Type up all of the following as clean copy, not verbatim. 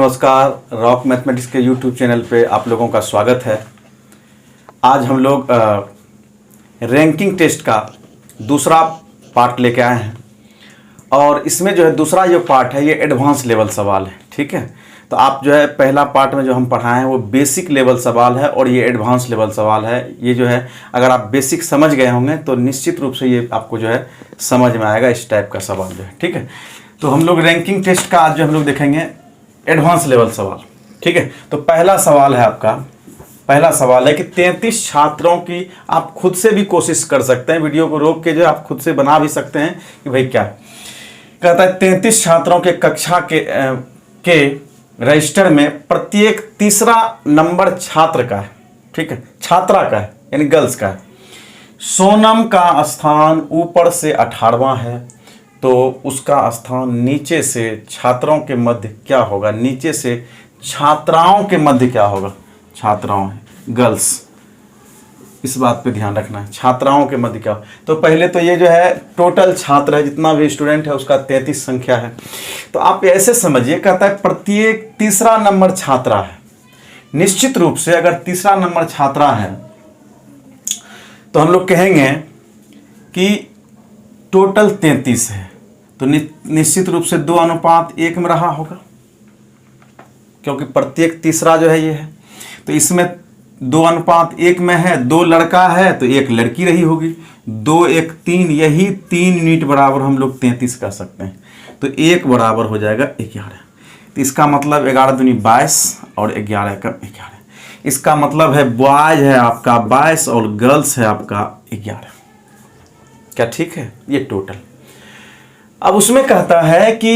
नमस्कार। Rock mathematics के YouTube channel पे आप लोगों का स्वागत है। आज हम लोग रैंकिंग टेस्ट का दूसरा पार्ट लेके आए हैं और इसमें जो है दूसरा जो पार्ट है ये एडवांस लेवल सवाल है। ठीक है, तो आप जो है पहला पार्ट में जो हम पढ़ाए हैं वो बेसिक लेवल सवाल है और ये एडवांस लेवल सवाल है। ये जो है अगर आप बेसिक समझ गए होंगे तो निश्चित रूप से ये आपको जो है समझ में आएगा इस टाइप का सवाल जो है। ठीक है, तो हम लोग रैंकिंग टेस्ट का आज जो हम लोग देखेंगे एडवांस लेवल सवाल। ठीक है, तो पहला सवाल है कि 33 छात्रों की, आप खुद से भी कोशिश कर सकते हैं, वीडियो को रोक के जो आप खुद से बना भी सकते हैं कि भाई क्या कहता है। 33 छात्रों के कक्षा के रजिस्टर में प्रत्येक तीसरा नंबर छात्र का है। ठीक है, छात्रा का है यानी गर्ल्स का है। सोनम का स्थान ऊपर से 18वां है तो उसका स्थान नीचे से छात्रों के मध्य क्या होगा? नीचे से छात्राओं के मध्य क्या होगा? छात्राओं है, गर्ल्स, इस बात पे ध्यान रखना है। छात्राओं के मध्य क्या हो? तो पहले तो ये जो है टोटल छात्र है, जितना भी स्टूडेंट है उसका 33 संख्या है। तो आप ऐसे समझिए, कहता है प्रत्येक तीसरा नंबर छात्रा है। निश्चित रूप से अगर तीसरा नंबर छात्रा है तो हम लोग कहेंगे कि टोटल 33 है तो निश्चित रूप से 2:1 में रहा होगा, क्योंकि प्रत्येक तीसरा जो है ये है। तो इसमें 2:1 में है, 2 लड़का है तो 1 लड़की रही होगी। 2 1 3, यही 3 यूनिट बराबर हम लोग 33 कर सकते हैं। तो 1 बराबर हो जाएगा 11। तो इसका मतलब 11 दूनी 22 और 11 का 11। इसका मतलब है बॉयज है आपका 22 और गर्ल्स है आपका 11। क्या ठीक है? ये टोटल। अब उसमें कहता है कि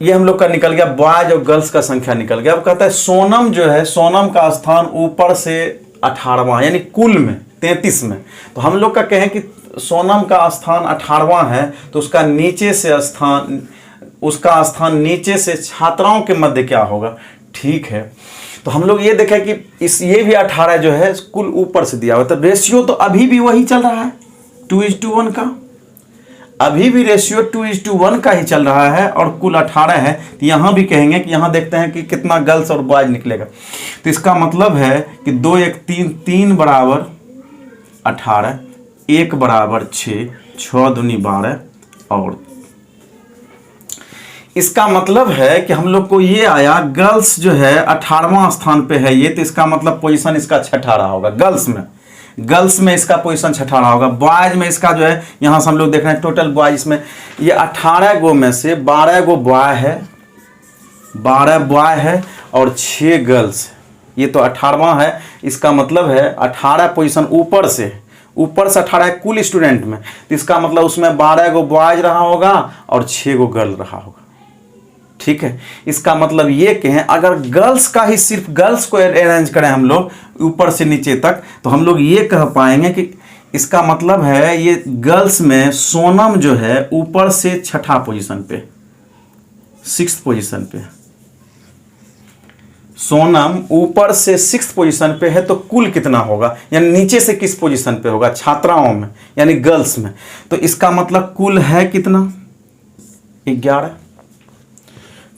ये हम लोग का निकल गया, बॉयज और गर्ल्स का संख्या निकल गया। अब कहता है सोनम जो है, सोनम का स्थान ऊपर से 18वां यानी कुल में 33 में। तो हम लोग का कहें कि सोनम का स्थान 18वां है तो उसका स्थान नीचे से छात्राओं के मध्य क्या होगा? ठीक है, तो हम लोग ये देखें कि ये भी 18 जो है कुल ऊपर से दिया हुआ। तो रेशियो तो अभी भी वही चल रहा है 2:1 का, अभी भी रेशियो 2:1 का ही चल रहा है और कुल 18 है। तो यहाँ भी कहेंगे कि यहाँ देखते हैं कि कितना गर्ल्स और बॉयज निकलेगा। तो इसका मतलब है कि 2 1 3, 3 बराबर 18, 1 बराबर 6, 6 दूनी 12 और इसका मतलब है कि हम लोग को ये आया, गर्ल्स जो है 18वां स्थान पे है ये, तो इसका मतलब पोजीशन इसका 6ठा रहा होगा। गर्ल्स में इसका पोजीशन 6ठा रहा होगा। बॉयज में इसका जो है, यहाँ से हम लोग देख रहे हैं टोटल बॉयज में ये 18 गो में से 12 गो बॉय है, 12 बॉय है और 6 गर्ल्स। ये तो 18वां है। इसका मतलब है 18 पोजीशन ऊपर से 18 है कुल स्टूडेंट में, तो इसका मतलब उसमें 12 गो बॉयज रहा होगा और 6 गो गर्ल रहा होगा। ठीक है, इसका मतलब ये कहें अगर गर्ल्स का ही, सिर्फ गर्ल्स को अरेंज करें हम लोग ऊपर से नीचे तक, तो हम लोग ये कह पाएंगे कि इसका मतलब है ये गर्ल्स में सोनम जो है ऊपर से 6ठा पोजीशन पे, 6th पोजीशन पे, सोनम ऊपर से 6th पोजीशन पे है। तो कुल कितना होगा यानी नीचे से किस पोजीशन पे होगा? छात्राओं में यानी गर्ल्स में। तो इसका मतलब कुल है कितना? 11।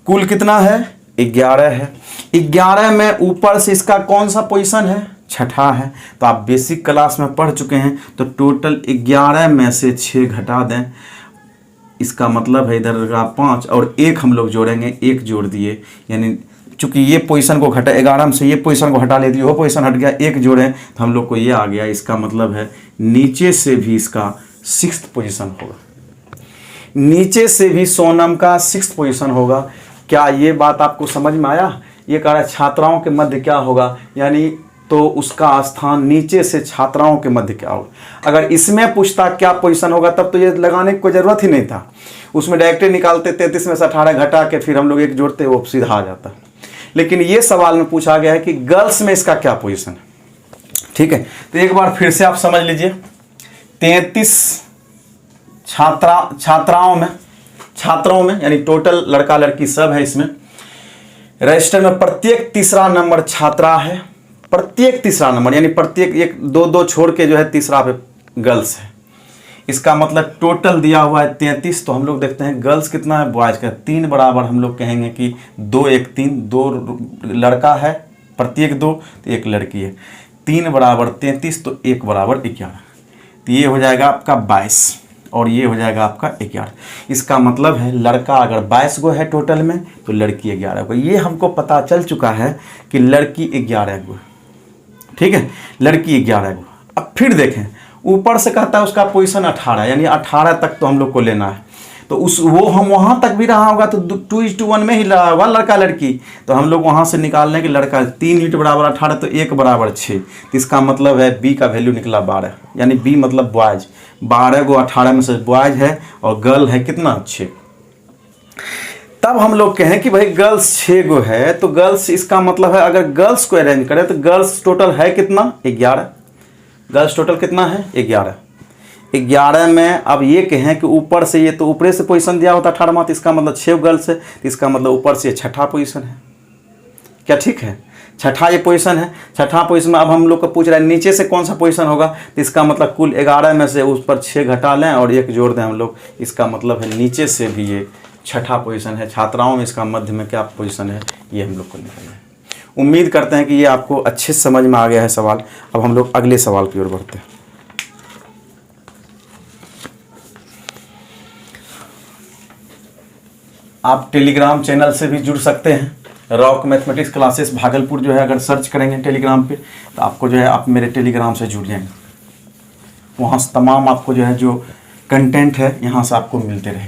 कुल कितना है? 11 है। 11 में ऊपर से इसका कौन सा पोजीशन है? 6ठा है। तो आप बेसिक क्लास में पढ़ चुके हैं, तो टोटल 11 में से 6 घटा दें, इसका मतलब है इधर 5 और 1 हम लोग जोड़ेंगे, 1 जोड़ दिए, यानी चूंकि ये पोजीशन को घटा 11 में से ये पोजीशन को हटा लेती है, वो पोजीशन हट गया, 1 जोड़ें तो हम लोग को ये आ गया। इसका मतलब है नीचे से भी इसका 6th पोजीशन होगा, नीचे से भी सोनम का 6th पोजीशन होगा। क्या ये बात आपको समझ में आया? ये कह रहा है छात्राओं के मध्य क्या होगा, यानी तो उसका स्थान नीचे से छात्राओं के मध्य क्या होगा। अगर इसमें पूछता क्या पोजीशन होगा तब तो ये लगाने की कोई ज़रूरत ही नहीं था, उसमें डायरेक्ट निकालते, 33 में से 18 घटा के फिर हम लोग 1 जोड़ते, वो सीधा आ जाता। लेकिन ये सवाल में पूछा गया है कि गर्ल्स में इसका क्या पोजीशन है। ठीक है, तो एक बार फिर से आप समझ लीजिए, 33 छात्रों में यानी टोटल लड़का लड़की सब है इसमें। रजिस्टर में प्रत्येक तीसरा नंबर छात्रा है, प्रत्येक तीसरा नंबर यानी प्रत्येक 1 2 2 छोड़ के जो है तीसरा पे गर्ल्स है। इसका मतलब टोटल दिया हुआ है 33। तो हम लोग देखते हैं गर्ल्स कितना है, बॉयज़ का 3 बराबर। हम लोग कहेंगे कि 2 1 3, 2 लड़का है प्रत्येक 2, तो 1 लड़की है। 3 बराबर 33, तो 1 बराबर 11। तो ये हो जाएगा आपका 22 और ये हो जाएगा आपका 11। इसका मतलब है लड़का अगर 22 गो है टोटल में, तो लड़की 11 गो। ये हमको पता चल चुका है कि लड़की 11 गो, ठीक है, लड़की 11 गो। अब फिर देखें, ऊपर से कहता है उसका पोजीशन 18, यानी 18 तक तो हम लोग को लेना है। तो वो हम वहाँ तक भी रहा होगा तो 2:1 में ही रहा होगा लड़का लड़की। तो हम लोग वहाँ से निकाल लें कि लड़का 3 यूनिट बराबर 18, तो 1 बराबर 6। तो इसका मतलब है बी का वैल्यू निकला 12, यानी बी मतलब बॉयज। 12 गो 18 में से बॉयज है और गर्ल है कितना 6। तब हम लोग कहें कि भाई गर्ल्स 6 गो है, तो गर्ल्स इसका मतलब है अगर गर्ल्स को अरेंज करें तो गर्ल्स टोटल है कितना 11। गर्ल्स टोटल कितना है 11। 11 में अब ये कहें कि ऊपर से ये तो ऊपरे से पोजीशन दिया होता 18वां, तो इसका मतलब 6 गर्ल्स है, तो इसका मतलब ऊपर से 6ठा पोजीशन है। क्या ठीक है, 6ठा ये पोजीशन है। 6ठा पोजीशन में अब हम लोग को पूछ रहा है नीचे से कौन सा पोजीशन होगा, तो इसका मतलब कुल 11 में से उस पर 6 घटा लें और 1 जोड़ दें हम लोग। इसका मतलब है नीचे से भी ये 6ठा पोजीशन है। छात्राओं में इसका मध्य में क्या पोजीशन है, ये हम लोग को निकलना है। उम्मीद करते हैं कि ये आपको अच्छे से समझ में आ गया है सवाल। अब हम लोग अगले सवाल की ओर बढ़ते हैं। आप टेलीग्राम चैनल से भी जुड़ सकते हैं। रॉक मैथमेटिक्स क्लासेस भागलपुर जो है अगर सर्च करेंगे टेलीग्राम पे, तो आपको जो है आप मेरे टेलीग्राम से जुड़ जाएंगे। वहाँ से तमाम आपको जो है जो कंटेंट है यहाँ से आपको मिलते रहे।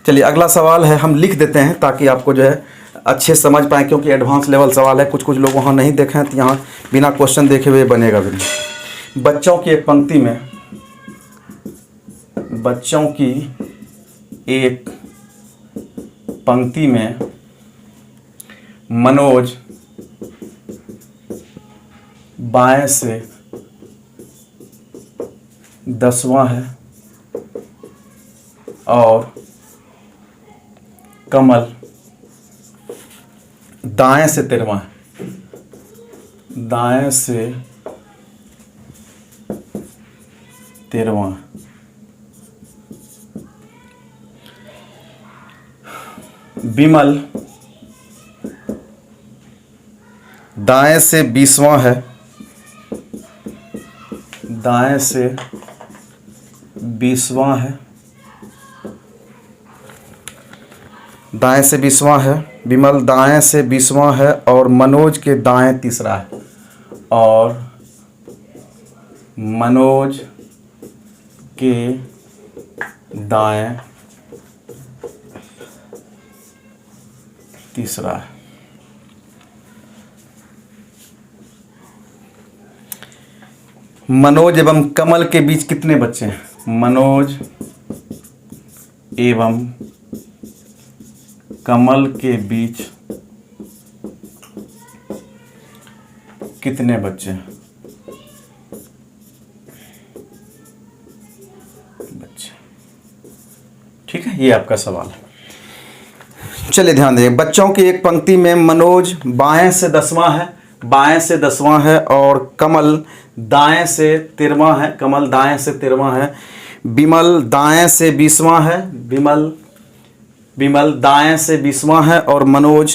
चलिए अगला सवाल है, हम लिख देते हैं ताकि आपको जो है अच्छे समझ पाएँ, क्योंकि एडवांस लेवल सवाल है। कुछ लोग वहाँ नहीं देखे हैं, तो यहाँ बिना क्वेश्चन देखे हुए बनेगा भी नहीं। बच्चों की एक पंक्ति में मनोज बाएं से 10वां है और कमल दाएं से 13वां है। दाएं से 13वां। विमल दाएं से 20वां है। दाएं से 20वां है। दाएं से 20वां है। विमल दाएं से 20वां है और मनोज के दाएं तीसरा है। और मनोज के दाएं तीसरा है। मनोज एवं कमल के बीच कितने बच्चे हैं? मनोज एवं कमल के बीच कितने बच्चे हैं? बच्चे। ठीक है, ये आपका सवाल है। चलिए ध्यान दें, बच्चों की एक पंक्ति में मनोज बाएं से 10वां है। बाएं से 10वां है और कमल दाएं से 13वां है। कमल दाएं से 13वां है। विमल दाएं से 20वां है। विमल दाएं से 20वां है और मनोज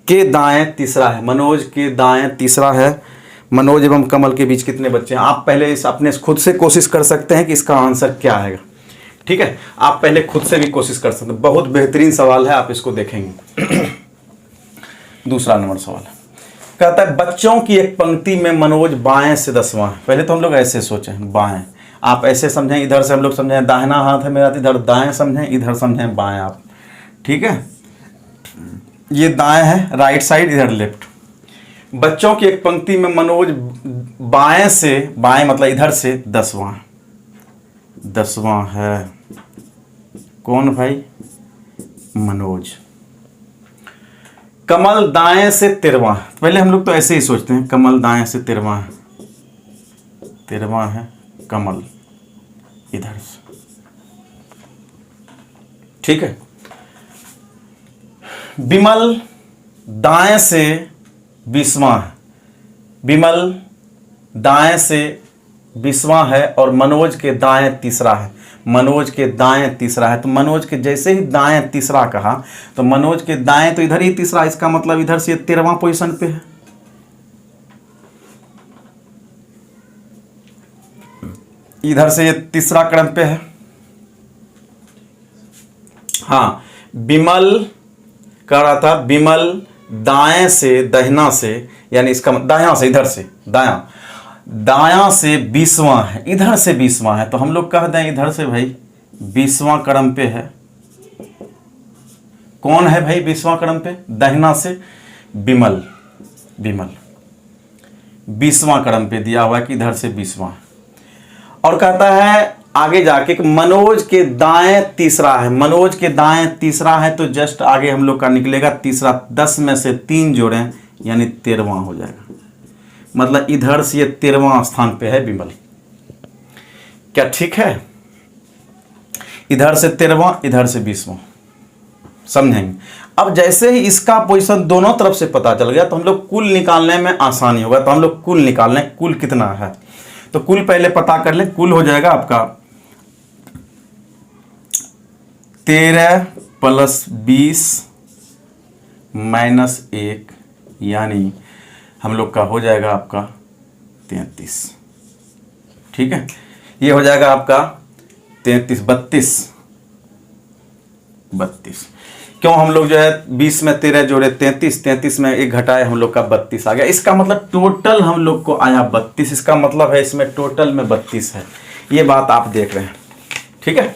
के दाएं तीसरा है। मनोज के दाएं तीसरा है। मनोज एवं कमल के बीच कितने बच्चे हैं? आप पहले इस अपने खुद से कोशिश कर सकते हैं कि इसका आंसर क्या आएगा। ठीक है, आप पहले खुद से भी कोशिश कर सकते हैं। बहुत बेहतरीन सवाल है, आप इसको देखेंगे। दूसरा नंबर सवाल है, कहता है बच्चों की एक पंक्ति में मनोज बाएं से 10वां है। पहले तो हम लोग ऐसे सोचें, बाएं। आप ऐसे समझें, इधर से हम लोग समझें दाहिना हाथ है मेरा, इधर दाएं समझें, इधर समझें बाएं आप। ठीक है, ये दाएं है राइट साइड, इधर लेफ्ट। बच्चों की एक पंक्ति में मनोज बाएं से, बाएं मतलब इधर से 10वां है। कौन भाई? मनोज। कमल दाएं से 13वां। पहले हम लोग तो ऐसे ही सोचते हैं, कमल दाएं से 13वां है। 13वां है कमल इधर से। ठीक है, विमल दाएं से 20वां है। विमल दाएं से 20वां है और मनोज के दाएं तीसरा है, मनोज के दाएं तीसरा है। तो मनोज के जैसे ही दाएं तीसरा कहा तो मनोज के दाएं तो इधर ही तीसरा, इसका मतलब इधर से 13वां पोजीशन पे है। इधर से ये तीसरा क्रम पे है। हाँ, विमल कह रहा था, विमल दाएं से दहिना से, यानी इसका दायां से, इधर से दायां से 20वां है, इधर से 20वां है। तो हम लोग कह दें इधर से भाई 20वां क्रम पे है। कौन है भाई 20वां क्रम पे? दहिना से विमल 20वां क्रम पे दिया हुआ है कि इधर से 20वां। और कहता है आगे जाके कि मनोज के दाएं तीसरा है, मनोज के दाएं तीसरा है। तो जस्ट आगे हम लोग का निकलेगा तीसरा, 10 में से 3 जोड़ें यानी 13वां हो जाएगा। मतलब इधर से ये 13वां स्थान पे है विमल। क्या ठीक है? इधर से 13वां, इधर से 20वां, समझेंगे। अब जैसे ही इसका पोजीशन दोनों तरफ से पता चल गया तो हम लोग कुल निकालने में आसानी होगा। तो हम लोग कुल निकाल लें, कुल कितना है। तो कुल पहले पता कर लें। कुल हो जाएगा आपका 13 + 20 - 1, यानी हम लोग का हो जाएगा आपका 33। ठीक है, ये हो जाएगा आपका 33, 32। क्यों हम लोग जो है 20 में 13 जोड़े 33, 33 में 1 घटाए, हम लोग का 32 आ गया। इसका मतलब टोटल हम लोग को आया 32। इसका मतलब है इसमें टोटल में 32 है। ये बात आप देख रहे हैं, ठीक है,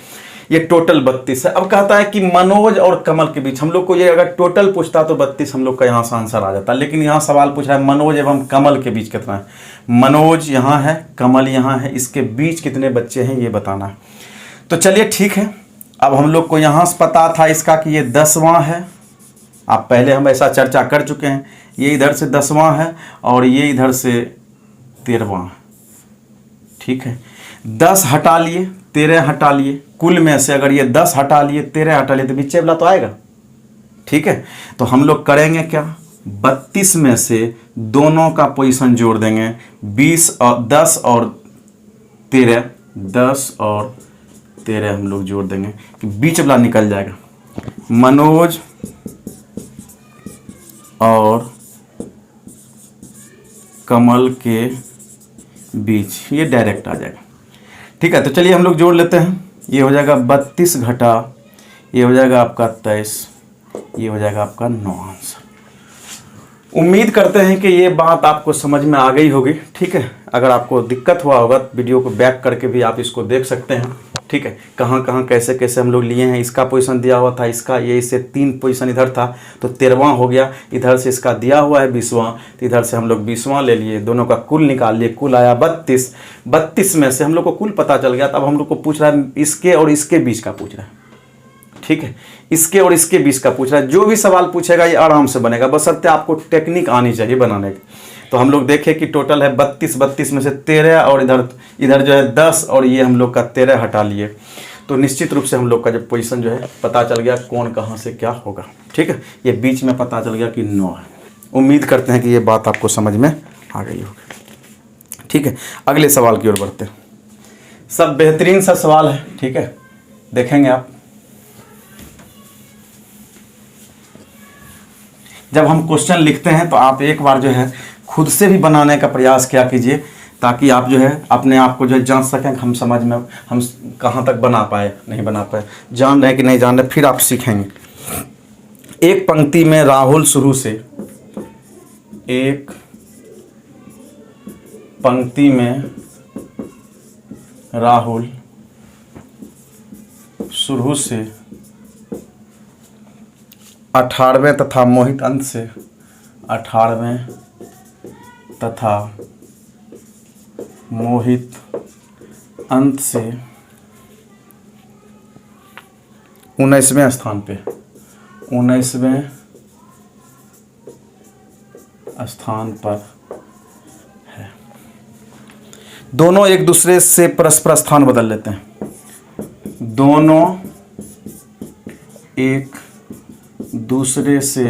ये टोटल 32 है। अब कहता है कि मनोज और कमल के बीच, हम लोग को ये अगर टोटल पूछता तो 32 हम लोग का यहाँ से आंसर आ जाता, लेकिन यहाँ सवाल पूछ रहा है मनोज एवं कमल के बीच कितना है। मनोज यहाँ है, कमल यहाँ है, इसके बीच कितने बच्चे हैं ये बताना है। तो चलिए ठीक है, अब हम लोग को यहाँ से पता था इसका कि ये 10वां है। आप पहले हम ऐसा चर्चा कर चुके हैं। ये इधर से 10वां है और ये इधर से 13वां। ठीक है, 10 हटा लिए, 13 हटा लिए, कुल में से अगर ये 10 हटा लिए, 13 हटा लिए तो बीच वाला तो आएगा। ठीक है, तो हम लोग करेंगे क्या, 32 में से दोनों का पोजीशन जोड़ देंगे, 20 और 10 और 13, 10 और 13 हम लोग जोड़ देंगे कि बीच वाला निकल जाएगा। मनोज और कमल के बीच, ये डायरेक्ट आ जाएगा। ठीक है, तो चलिए हम लोग जोड़ लेते हैं। ये हो जाएगा 32 घटा, ये हो जाएगा आपका 23, ये हो जाएगा आपका 9 आंसर। उम्मीद करते हैं कि ये बात आपको समझ में आ गई होगी। ठीक है, अगर आपको दिक्कत हुआ होगा वीडियो को बैक करके भी आप इसको देख सकते हैं। ठीक है, कहाँ कहाँ कैसे कैसे हम लोग लिए हैं। इसका पोजीशन दिया हुआ था, इसका ये इससे 3 पोजीशन इधर था तो 13वां हो गया। इधर से इसका दिया हुआ है 20वां, तो इधर से हम लोग 20वां ले लिए, दोनों का कुल निकाल लिए, कुल आया 32। 32 में से हम लोग को कुल पता चल गया। तब हम लोग को पूछ रहा है इसके और इसके बीच का पूछ रहा है। ठीक है, इसके और इसके बीच का पूछ रहा है। जो भी सवाल पूछेगा ये आराम से बनेगा, बशर्ते आपको टेक्निक आनी चाहिए बनाने की। तो हम लोग देखें कि टोटल है 32 में से 13 और इधर जो है 10 और ये हम लोग का 13 हटा लिए, तो निश्चित रूप से हम लोग का जब पोजीशन जो है पता चल गया कौन कहाँ से क्या होगा। ठीक है, ये बीच में पता चल गया कि 9 है। उम्मीद करते हैं कि ये बात आपको समझ में आ गई होगी। ठीक है, अगले सवाल की ओर बढ़ते हैं। सब बेहतरीन सा सवाल है। ठीक है, देखेंगे आप। जब हम क्वेश्चन लिखते हैं तो आप एक बार जो है खुद से भी बनाने का प्रयास किया कीजिए, ताकि आप जो है अपने आप को जो है जांच सकें हम समझ में हम कहाँ तक बना पाए नहीं बना पाए, जान रहे कि नहीं जान रहे, फिर आप सीखेंगे। एक पंक्ति में राहुल शुरू से, एक पंक्ति में राहुल शुरू से 18वें तथा मोहित अंत से 18वें तथा मोहित अंत से 19वें स्थान पे, 19वें स्थान पर है। दोनों एक दूसरे से परस्पर स्थान बदल लेते हैं। दोनों एक दूसरे से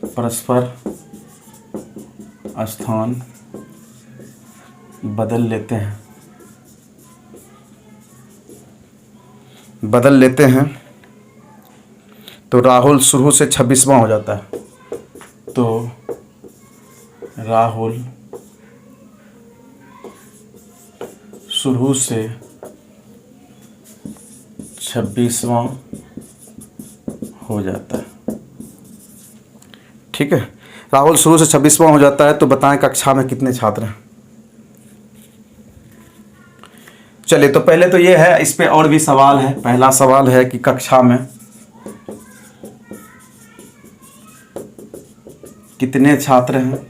परस्पर स्थान बदल लेते हैं, तो राहुल शुरू से 26वां हो जाता है। तो राहुल शुरू से 26वां हो जाता है। ठीक है, राहुल शुरू से 26वां हो जाता है। तो बताएं कक्षा में कितने छात्र हैं। चलिए, तो पहले तो ये है, इस पे और भी सवाल है। पहला सवाल है कि कक्षा में कितने छात्र हैं।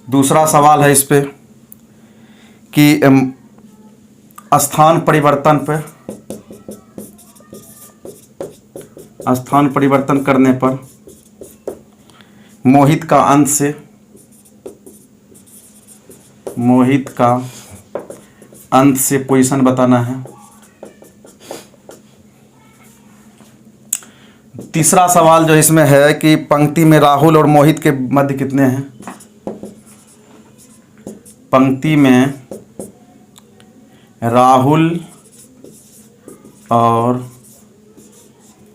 दूसरा सवाल है इस पे कि स्थान परिवर्तन करने पर मोहित का अंत से पोजीशन बताना है। तीसरा सवाल जो इसमें है कि पंक्ति में राहुल और मोहित के मध्य कितने हैं। पंक्ति में राहुल और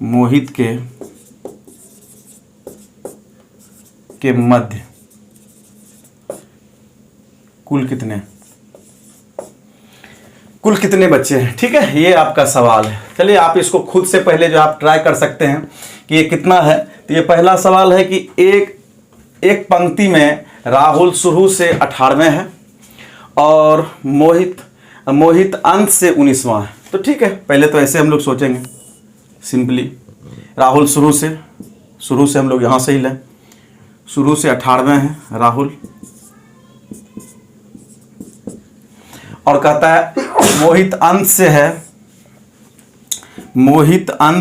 मोहित के मध्य कुल कितने बच्चे हैं। ठीक है, ये आपका सवाल है। चलिए, आप इसको खुद से पहले जो आप ट्राई कर सकते हैं कि ये कितना है। तो ये पहला सवाल है कि एक पंक्ति में राहुल शुरू से 18वें है और मोहित अंत से 19वां है। तो ठीक है, पहले तो ऐसे हम लोग सोचेंगे सिंपली। राहुल शुरू से हम लोग यहाँ से ही लें। शुरू से 18वें है राहुल, और कहता है मोहित अंत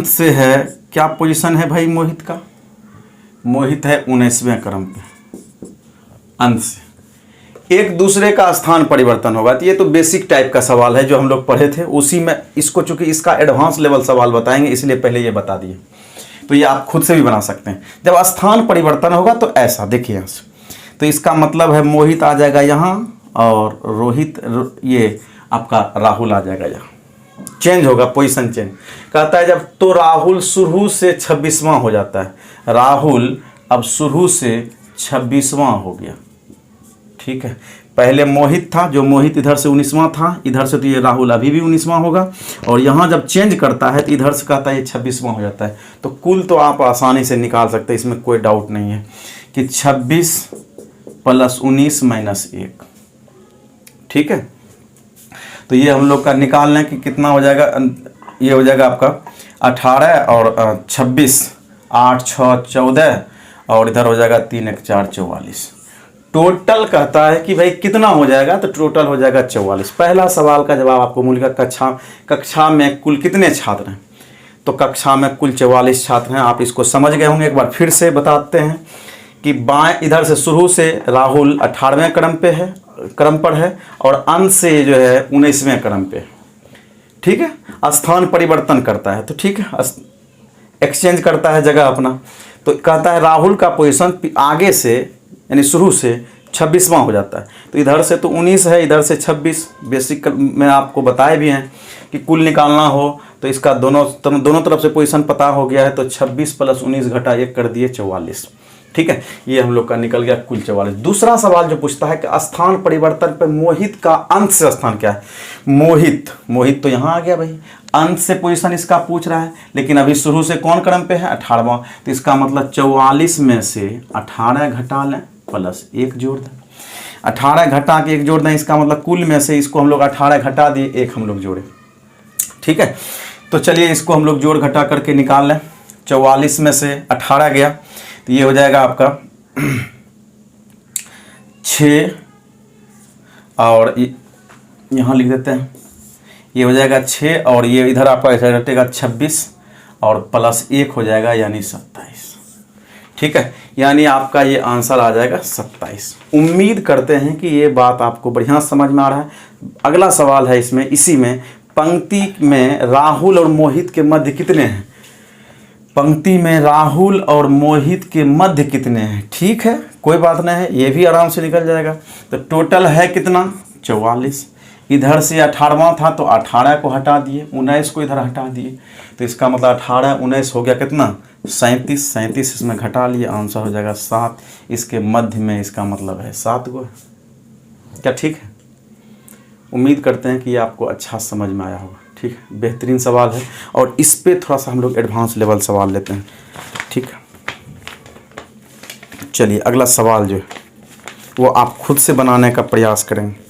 से है। क्या पोजीशन है भाई मोहित का? मोहित है 19वें क्रम पे, अंत से। एक दूसरे का स्थान परिवर्तन होगा। तो ये तो बेसिक टाइप का सवाल है जो हम लोग पढ़े थे, उसी में इसको, चूंकि इसका एडवांस लेवल सवाल बताएंगे इसलिए पहले ये बता दिए। तो ये आप खुद से भी बना सकते हैं। जब स्थान परिवर्तन होगा तो ऐसा देखिए यहाँ से, तो इसका मतलब है मोहित आ जाएगा यहाँ और रोहित, ये आपका राहुल आ जाएगा यहाँ। चेंज होगा, पोजीशन चेंज। कहता है जब तो राहुल शुरू से 26वां हो जाता है। राहुल अब शुरू से 26वां हो गया। ठीक है, पहले मोहित था, जो मोहित इधर से 19वां था, इधर से तो ये राहुल अभी भी 19वां होगा। और यहाँ जब चेंज करता है तो इधर से कहता है ये 26वां हो जाता है। तो कुल तो आप आसानी से निकाल सकते हैं, इसमें कोई डाउट नहीं है कि 26 + 19 - 1। ठीक है, तो ये हम लोग का निकाल लें कि कितना हो जाएगा। ये हो जाएगा आपका 18 और 26, 8 6 14, और इधर हो जाएगा 3 1 4 44। टोटल कहता है कि भाई कितना हो जाएगा, तो टोटल हो जाएगा 44। पहला सवाल का जवाब आपको मिलेगा कक्षा में कुल कितने छात्र हैं। तो कक्षा में कुल 44 छात्र हैं। आप इसको समझ गए होंगे। एक बार फिर से बताते हैं कि बाएं इधर से शुरू से राहुल 18वें क्रम पर है और अंत से जो है 19वें क्रम पे। ठीक है, स्थान परिवर्तन करता है। तो ठीक है, एक्सचेंज करता है जगह अपना। तो कहता है राहुल का पोजीशन आगे से यानी शुरू से 26वां हो जाता है। तो इधर से तो 19 है, इधर से 26। बेसिक में आपको बताए भी हैं कि कुल निकालना हो तो इसका दोनों तरफ से पोजीशन पता हो गया है। तो 26 + 19 घटा 1 कर दिए 44। ठीक है, ये हम लोग का निकल गया कुल 44। दूसरा सवाल जो पूछता है कि स्थान परिवर्तन पे मोहित का अंत से स्थान क्या है। मोहित तो यहाँ आ गया भाई, अंत से पोजीशन इसका पूछ रहा है, लेकिन अभी शुरू से कौन क्रम पे है, 18वां। तो इसका मतलब 44 में से 18 घटा लें प्लस 1 जोड़ दें। 18 घटा के 1 जोड़ दें, इसका मतलब कुल में से इसको हम लोग 18 घटा दिए, 1 हम लोग जोड़े। ठीक है, तो चलिए इसको हम लोग जोड़ घटा करके निकाल लें। 44 में से 18 गया तो ये हो जाएगा आपका 6, और यहाँ लिख देते हैं, ये हो जाएगा 6, और ये इधर आपका ऐसा घटेगा 26 और प्लस 1 हो जाएगा यानी 27। ठीक है, यानी आपका ये आंसर आ जाएगा 27। उम्मीद करते हैं कि ये बात आपको बढ़िया समझ में आ रहा है। अगला सवाल है इसमें, इसी में पंक्ति में राहुल और मोहित के मध्य कितने हैं। पंक्ति में राहुल और मोहित के मध्य कितने हैं? ठीक है, कोई बात नहीं है, ये भी आराम से निकल जाएगा। तो टोटल है कितना? 44। इधर से 18वां था तो 18 को हटा दिए, 19 को इधर हटा दिए, तो इसका मतलब 18 19 हो गया कितना? 37। 37 इसमें घटा लिए, आंसर हो जाएगा 7। इसके मध्य में इसका मतलब है 7 गो। क्या ठीक है? उम्मीद करते हैं कि ये आपको अच्छा समझ में आया होगा। ठीक है, बेहतरीन सवाल है और इस पे थोड़ा सा हम लोग एडवांस लेवल सवाल लेते हैं। ठीक है, चलिए अगला सवाल जो है वो आप खुद से बनाने का प्रयास करेंगे।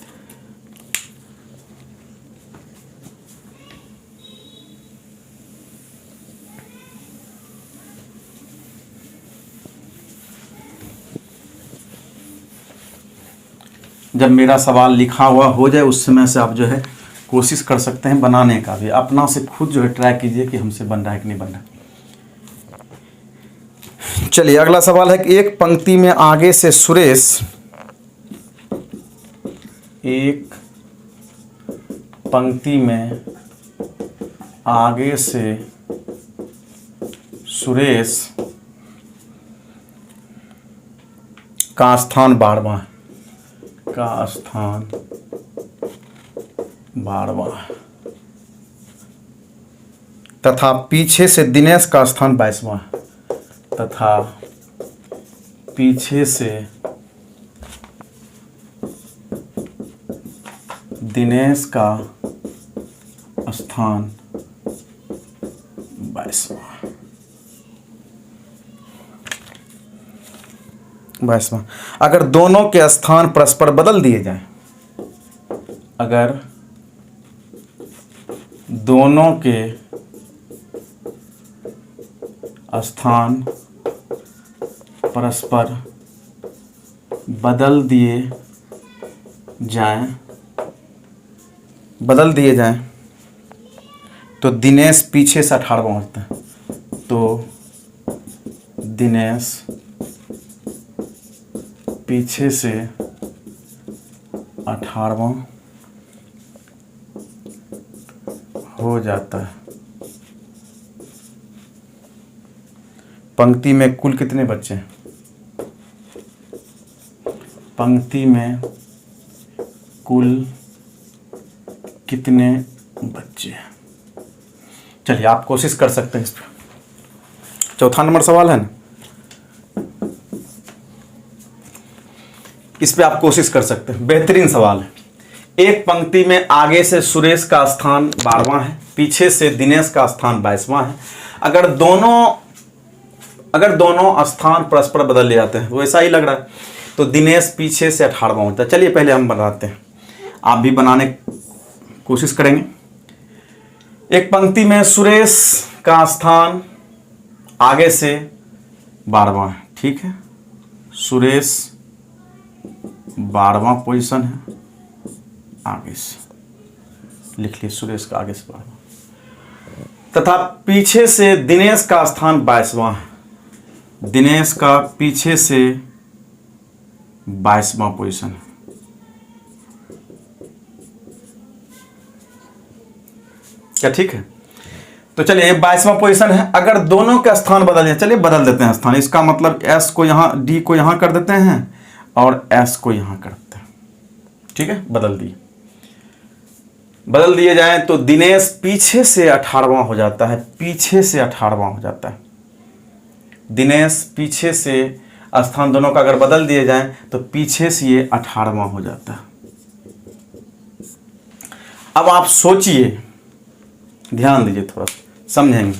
जब मेरा सवाल लिखा हुआ हो जाए उस समय से आप जो है कोशिश कर सकते हैं बनाने का भी, अपना से खुद जो है ट्राई कीजिए कि हमसे बन रहा है कि नहीं बन रहा। चलिए अगला सवाल है कि एक पंक्ति में आगे से सुरेश, एक पंक्ति में आगे से सुरेश का स्थान 12वां है, का स्थान 12वां है, तथा पीछे से दिनेश का स्थान 22वां है, तथा पीछे से दिनेश का स्थान 22वां। अगर दोनों के स्थान परस्पर बदल दिए जाएं, अगर दोनों के स्थान परस्पर बदल दिए जाएं तो दिनेश पीछे से 18वां होता है, तो दिनेश पीछे से 18वां हो जाता है। पंक्ति में कुल कितने बच्चे हैं? पंक्ति में कुल कितने बच्चे हैं? चलिए आप कोशिश कर सकते हैं इस पर। चौथा नंबर सवाल है ना, इस पे आप कोशिश कर सकते हैं, बेहतरीन सवाल है। एक पंक्ति में आगे से सुरेश का स्थान 12वां है, पीछे से दिनेश का स्थान 22वां है। अगर दोनों स्थान परस्पर बदल ले जाते हैं, वो ऐसा ही लग रहा है, तो दिनेश पीछे से 18वां होता है। चलिए पहले हम बनाते हैं, आप भी बनाने की कोशिश करेंगे। एक पंक्ति में सुरेश का स्थान आगे से 12वां है, ठीक है, सुरेश 12वां पोजीशन है, आगे से लिख लिए, सुरेश का आगे से 12वां, तथा पीछे से दिनेश का स्थान 22वां है, दिनेश का पीछे से 22वां पोजीशन है। क्या ठीक है? तो चलिए 22वां पोजीशन है। अगर दोनों के स्थान बदल जाए, चलिए बदल देते हैं स्थान, इसका मतलब एस को यहाँ, डी को यहाँ कर देते हैं और एस को यहाँ कर देते हैं। ठीक है, बदल दिए जाएं तो दिनेश पीछे से 18वां हो जाता है, पीछे से 18वां हो जाता है। दिनेश पीछे से स्थान दोनों का अगर बदल दिए जाएं तो पीछे से ये 18वां हो जाता है। अब आप सोचिए, ध्यान दीजिए, थोड़ा समझेंगे।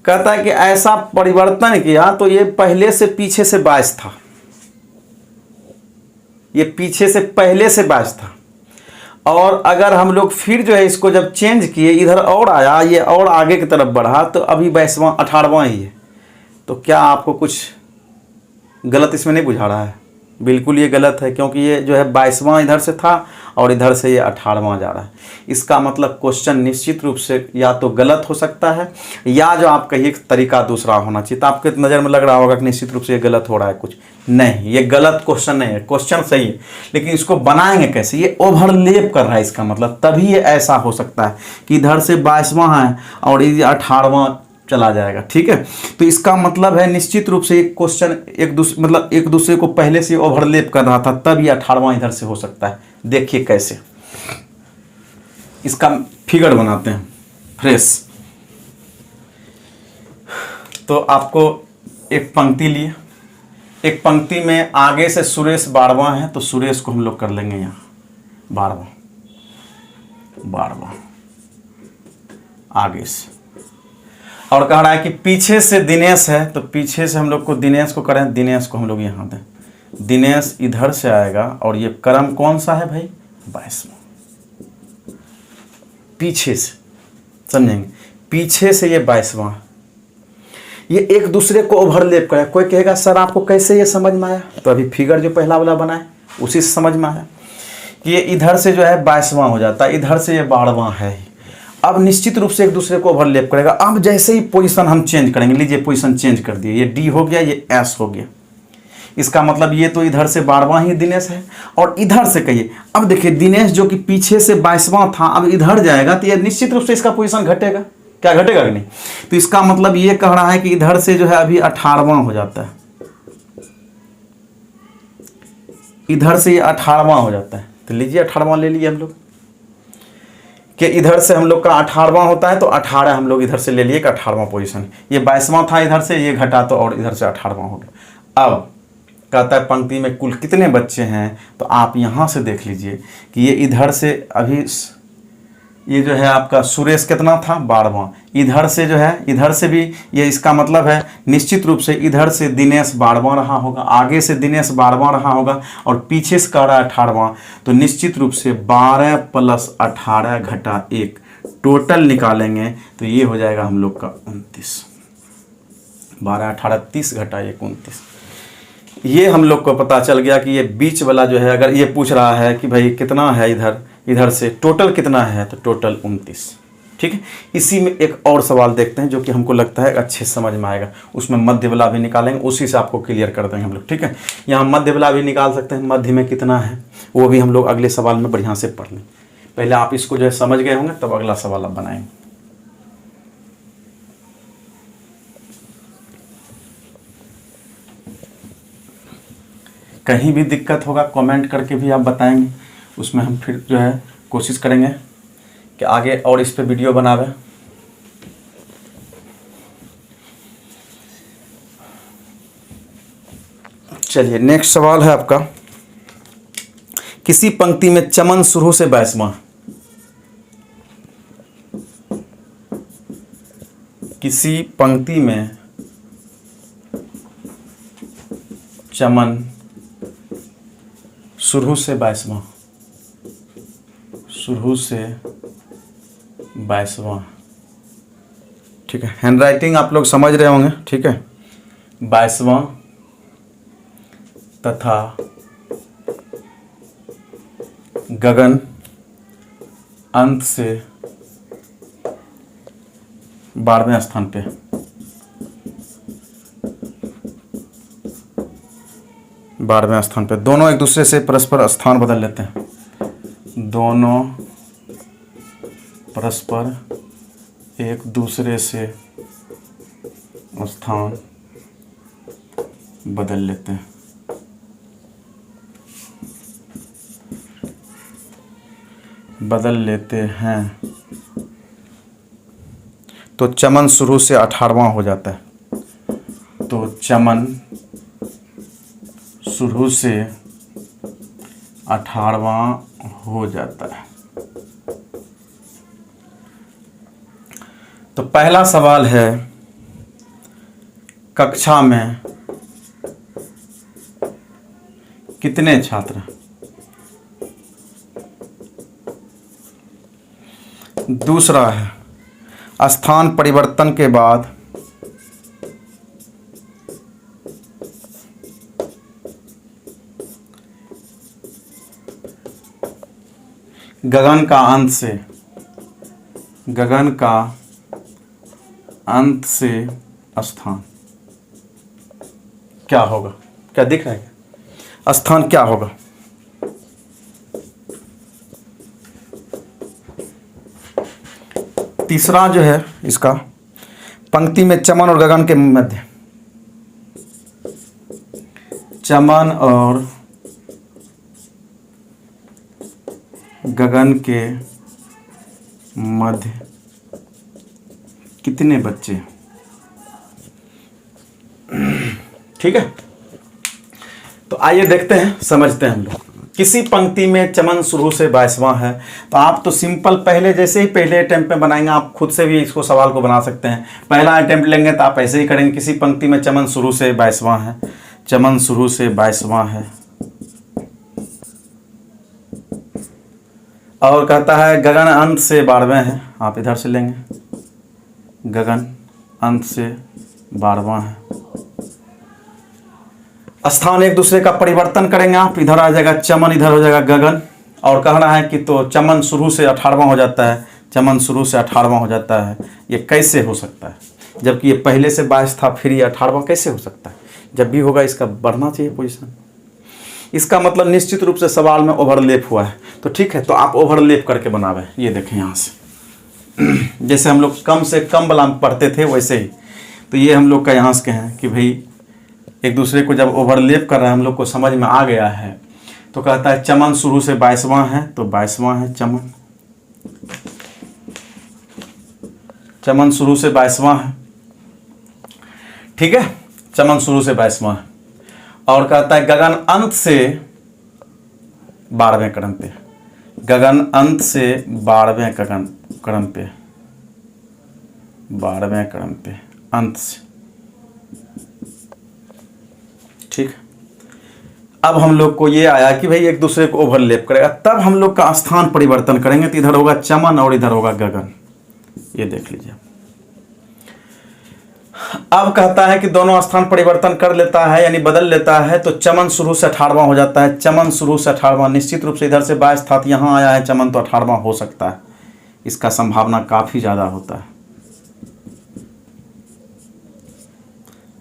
कहता है कि ऐसा परिवर्तन किया तो ये पहले से पीछे से 22 था, ये पीछे से पहले से 22 था, और अगर हम लोग फिर जो है इसको जब चेंज किए, इधर और आया, ये और आगे की तरफ बढ़ा, तो अभी 22वां 18वां ही है। तो क्या आपको कुछ गलत इसमें नहीं बुझा रहा है? बिल्कुल ये गलत है, क्योंकि ये जो है 22वां इधर से था और इधर से ये 18वां जा रहा है। इसका मतलब क्वेश्चन निश्चित रूप से या तो गलत हो सकता है, या जो आप कहिए तरीका दूसरा होना चाहिए। तो आपके नज़र में लग रहा होगा कि निश्चित रूप से ये गलत हो रहा है कुछ। नहीं, ये गलत क्वेश्चन नहीं है, क्वेश्चन सही है, लेकिन इसको बनाएंगे कैसे? ये ओवरलेप कर रहा है, इसका मतलब तभी ये ऐसा हो सकता है कि इधर से 22वां है और ये 18वां चला जाएगा। ठीक है, तो इसका मतलब है निश्चित रूप से एक क्वेश्चन एक दूसरे को पहले से ओवरलैप कर रहा था, तब ये 18वां इधर से हो सकता है। देखिए कैसे, इसका फिगर बनाते हैं फ्रेश। तो आपको एक पंक्ति लिए, एक पंक्ति में आगे से सुरेश 12वां है, तो सुरेश को हम लोग कर लेंगे यहाँ 12वां आगे से। और कह रहा है कि पीछे से दिनेश है, तो पीछे से हम लोग को दिनेश को करें, दिनेश को हम लोग यहाँ दें, दिनेश इधर से आएगा और ये क्रम कौन सा है भाई, 22वां। पीछे से समझेंगे, पीछे से ये 22वां, ये एक दूसरे को ओवरलैप करे। कोई कहेगा सर आपको कैसे ये समझ में आया, तो अभी फिगर जो पहला वाला बनाए उसी से समझ में आया कि ये इधर से जो है 22वां हो जाता है, इधर से ये 12वां है। अब निश्चित रूप से एक दूसरे को ओवरलैप करेगा। अब जैसे ही पोजीशन हम चेंज करेंगे, लीजिए पोजीशन चेंज कर दिए, ये डी हो गया, ये एस हो गया। इसका मतलब ये तो इधर से 12वां ही दिनेश है, और इधर से कहिए, अब देखिए दिनेश जो कि पीछे से 22वां था, अब इधर जाएगा तो ये निश्चित रूप से इसका पोजीशन घटेगा। क्या घटेगा कि नहीं? तो इसका मतलब ये कह रहा है कि इधर से जो है अभी 18वां हो जाता है, इधर से ये 18वां हो जाता है। तो लीजिए 18वां ले लिए हम लोग, कि इधर से हम लोग का 18वां होता है, तो 18 हम लोग इधर से ले लिए कि 18वां पोजीशन। ये 22वां था, इधर से ये घटा तो और इधर से 18वां हो गया। अब कहता है पंक्ति में कुल कितने बच्चे हैं, तो आप यहाँ से देख लीजिए कि ये इधर से अभी ये जो है आपका सुरेश कितना था, 12वां। इधर से जो है, इधर से भी ये, इसका मतलब है निश्चित रूप से इधर से दिनेश 12वां रहा होगा, आगे से दिनेश 12वां रहा होगा, और पीछे से कह रहा है 18वां। तो निश्चित रूप से 12 + 18 घटा 1 टोटल निकालेंगे तो ये हो जाएगा हम लोग का 29। 12 18 30 घटा 1 29। ये हम लोग को पता चल गया कि ये बीच वाला जो है, अगर ये पूछ रहा है कि भाई कितना है इधर से टोटल कितना है, तो टोटल 29। ठीक है, इसी में एक और सवाल देखते हैं जो कि हमको लगता है अच्छे समझ में आएगा। उसमें मध्य वाला भी निकालेंगे, उसी से आपको क्लियर कर देंगे हम लोग। ठीक है, यहाँ मध्य वाला भी निकाल सकते हैं, मध्य में कितना है वो भी हम लोग अगले सवाल में बढ़िया से पढ़ लें। पहले आप इसको जो है समझ गए होंगे, तब अगला सवाल आप बनाएंगे। कहीं भी दिक्कत होगा कमेंट करके भी आप बताएंगे, उसमें हम फिर जो है कोशिश करेंगे कि आगे और इस पे वीडियो बनावे। चलिए नेक्स्ट सवाल है आपका, किसी पंक्ति में चमन शुरू से 22वां, किसी पंक्ति में चमन शुरू से 22वां, शुरू से 22वां। ठीक है, हैंडराइटिंग आप लोग समझ रहे होंगे। ठीक है, 22वां तथा गगन अंत से 12वें स्थान पे, दोनों एक दूसरे से परस्पर स्थान बदल लेते हैं, दोनों परस्पर एक दूसरे से स्थान बदल लेते हैं। तो चमन शुरू से 18वां हो जाता है, तो चमन शुरू से 18वां हो जाता है। तो पहला सवाल है, कक्षा में कितने छात्र? दूसरा है, स्थान परिवर्तन के बाद गगन का अंत से स्थान क्या होगा? क्या दिख रहा है? स्थान क्या होगा? तीसरा जो है इसका, पंक्ति में चमन और गगन के मध्य, चमन और गगन के मध्य कितने बच्चे? ठीक है, तो आइए देखते हैं, समझते हैं हम लोग। किसी पंक्ति में चमन शुरू से 22वां है, तो आप तो सिंपल पहले जैसे ही पहले अटेम्प्ट में बनाएंगे, आप खुद से भी इसको सवाल को बना सकते हैं। पहला अटेम्प्ट लेंगे तो आप ऐसे ही करेंगे, किसी पंक्ति में चमन शुरू से 22वां है, चमन शुरू से 22वां है, और कहता है गगन अंत से 12वें है, आप इधर से लेंगे, गगन अंत से 12वां है। स्थान एक दूसरे का परिवर्तन करेंगे आप, इधर आ जाएगा चमन, इधर हो जाएगा गगन, और कहना है कि तो चमन शुरू से 18वां हो जाता है, चमन शुरू से 18वां हो जाता है। ये कैसे हो सकता है, जबकि ये पहले से 22 था, फिर ये 18वां कैसे हो सकता है? जब भी होगा इसका बढ़ना चाहिए पोजीशन। इसका मतलब निश्चित रूप से सवाल में ओवरलैप हुआ है, तो ठीक है, तो आप ओवरलैप करके बनावे। ये देखें यहाँ से जैसे हम लोग कम से कम वाला पढ़ते थे वैसे ही, तो ये हम लोग का यहाँ से हैं कि भाई एक दूसरे को जब ओवरलैप कर रहा है, हम लोग को समझ में आ गया है, तो कहता है चमन शुरू से 22वां है, तो 22वां है चमन, चमन शुरू से 22वां है, ठीक है, चमन शुरू से 22वां है। और कहता है गगन अंत से 12वें क्रम पे, गगन अंत से 12वें क्रम पे, 12वें क्रम पे अंत से, ठीक। अब हम लोग को ये आया कि भाई एक दूसरे को ओवरलैप करेगा, तब हम लोग का स्थान परिवर्तन करेंगे, तो इधर होगा चमन और इधर होगा गगन। ये देख लीजिए। अब कहता है कि दोनों स्थान परिवर्तन कर लेता है, यानी बदल लेता है, तो चमन शुरू से 18वां हो जाता है, चमन शुरू से 18वां। निश्चित रूप से इधर से 22 था, तो यहाँ आया है चमन, तो 18वां हो सकता है, इसका संभावना काफी ज्यादा होता है,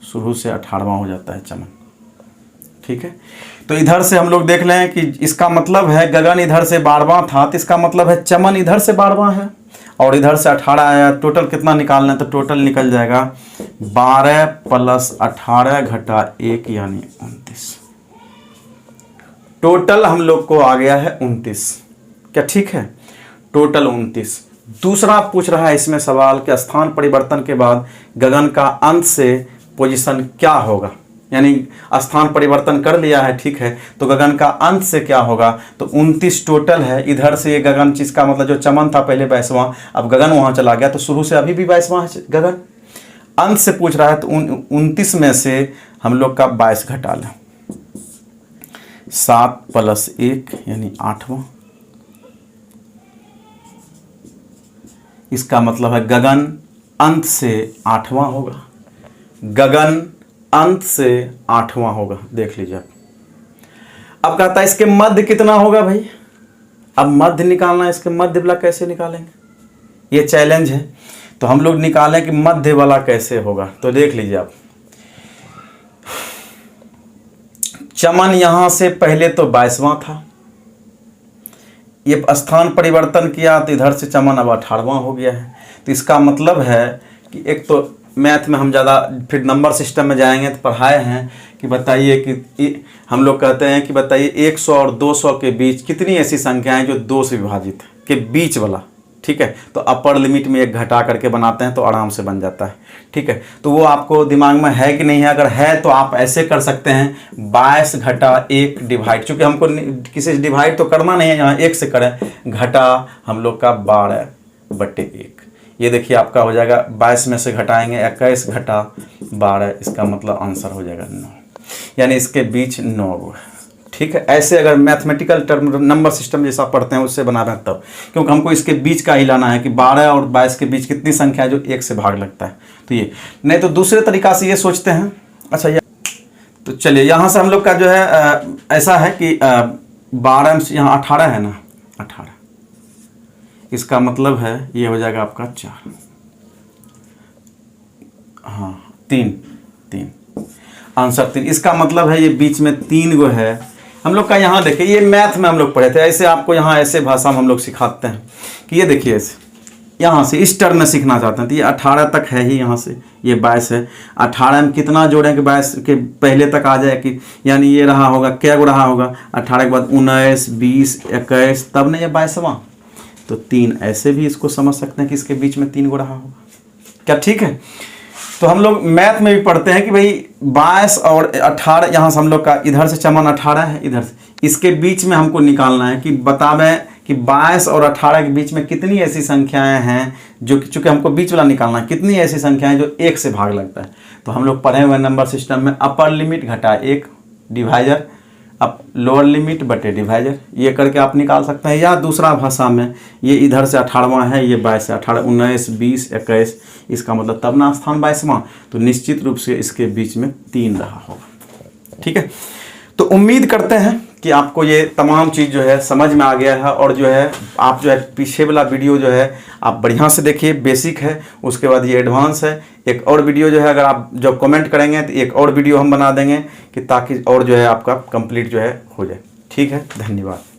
शुरू से 18वां हो जाता है चमन, ठीक है। तो इधर से हम लोग देख लें कि इसका मतलब है गगन इधर से 12वां था, तो इसका मतलब है चमन इधर से 12वां है, और इधर से 18 आया। टोटल कितना निकालना है, तो टोटल निकल जाएगा 12 + 18 - 1 यानी 29। टोटल हम लोग को आ गया है 29, क्या ठीक है, टोटल 29। दूसरा पूछ रहा है इसमें सवाल कि स्थान परिवर्तन के बाद गगन का अंत से पोजीशन क्या होगा, यानी स्थान परिवर्तन कर लिया है, ठीक है, तो गगन का अंत से क्या होगा, तो 29 टोटल है। इधर से ये गगन, जिसका मतलब जो चमन था पहले 22वां, अब गगन वहां चला गया, तो शुरू से अभी भी 22वां है गगन। अंत से पूछ रहा है, तो 29 में से हम लोग का 22 घटा लें, 7 + 1 यानी 8वां। इसका मतलब है गगन अंत से 8वां होगा, गगन अंत से 8वां होगा, देख लीजिए आप। अब कहता है इसके मध्य कितना होगा भाई, अब मध्य निकालना है, इसके मध्य वाला कैसे निकालेंगे, ये चैलेंज है। तो हम लोग निकालें कि मध्य वाला कैसे होगा, तो देख लीजिए आप। चमन यहां से पहले तो 22वां था, ये स्थान परिवर्तन किया तो इधर से चमन अब 18वां हो गया है। तो इसका मतलब है कि एक तो मैथ में हम ज़्यादा फिर नंबर सिस्टम में जाएंगे तो पढ़ाए हैं कि बताइए कि हम लोग कहते हैं कि बताइए 100 और 200 के बीच कितनी ऐसी संख्याएं जो 2 से विभाजित के बीच वाला, ठीक है। तो अपर लिमिट में एक घटा करके बनाते हैं तो आराम से बन जाता है, ठीक है। तो वो आपको दिमाग में है कि नहीं है, अगर है तो आप ऐसे कर सकते हैं 22 - 1 डिवाइड, चूँकि हमको किसी से डिवाइड तो करना नहीं है, यहाँ 1 से करें, घटा हम लोग का 12/1। ये देखिए आपका हो जाएगा 22 में से घटाएंगे 21 - 12, इसका मतलब आंसर हो जाएगा 9, यानी इसके बीच 9, ठीक है। ऐसे अगर मैथमेटिकल टर्म नंबर सिस्टम जैसा पढ़ते हैं उससे बना रहे हैं तब, क्योंकि हमको इसके बीच का ही लाना है कि 12 और 22 के बीच कितनी संख्या है जो 1 से भाग लगता है। तो ये नहीं तो दूसरे तरीका से ये सोचते हैं, अच्छा ये तो चलिए यहाँ से हम लोग का जो है ऐसा है कि 12 में यहाँ 18 है ना, 18, इसका मतलब है ये हो जाएगा आपका 4, हाँ 3 आंसर 3। इसका मतलब है ये बीच में 3 गो है हम लोग का। यहाँ देखिए ये मैथ में हम लोग पढ़े थे, ऐसे आपको यहाँ ऐसे भाषा में हम लोग सिखाते हैं कि ये देखिए ऐसे यहाँ से इस टर्म में सीखना चाहते हैं तो ये 18 तक है ही, यहाँ से ये 22 है। 18 में कितना जोड़ें कि 22 के पहले तक आ जाए, कि यानी ये रहा होगा, क्या गो रहा होगा 18 के बाद 19, 20, 21, तब नहीं ये 22वां। तो 3 ऐसे भी इसको समझ सकते हैं कि इसके बीच में 3 गो रहा होगा। क्या ठीक है? तो हम लोग मैथ में भी पढ़ते हैं कि भाई 22 और 18, यहाँ से हम लोग का इधर से चमन 18 है, इधर से इसके बीच में हमको निकालना है कि बतावें कि 22 और 18 के बीच में कितनी ऐसी संख्याएं हैं जो कि, चूँकि हमको बीच वाला निकालना है, कितनी ऐसी संख्याएं जो 1 से भाग लगता है। तो हम लोग पढ़े हुए नंबर सिस्टम में अपर लिमिट घटा 1 डिवाइजर, अब लोअर लिमिट बटे डिवाइजर, ये करके आप निकाल सकते हैं। या दूसरा भाषा में ये इधर से 18वां है, ये 22 से 18, 19, 20, 21, इसका मतलब तब ना स्थान 22वां, तो निश्चित रूप से इसके बीच में 3 रहा होगा। ठीक है, तो उम्मीद करते हैं कि आपको ये तमाम चीज़ जो है समझ में आ गया है, और जो है आप जो है पीछे वाला वीडियो जो है आप बढ़िया से देखिए, बेसिक है, उसके बाद ये एडवांस है। एक और वीडियो जो है अगर आप जब कमेंट करेंगे तो एक और वीडियो हम बना देंगे कि ताकि और जो है आपका कंप्लीट जो है हो जाए। ठीक है, धन्यवाद।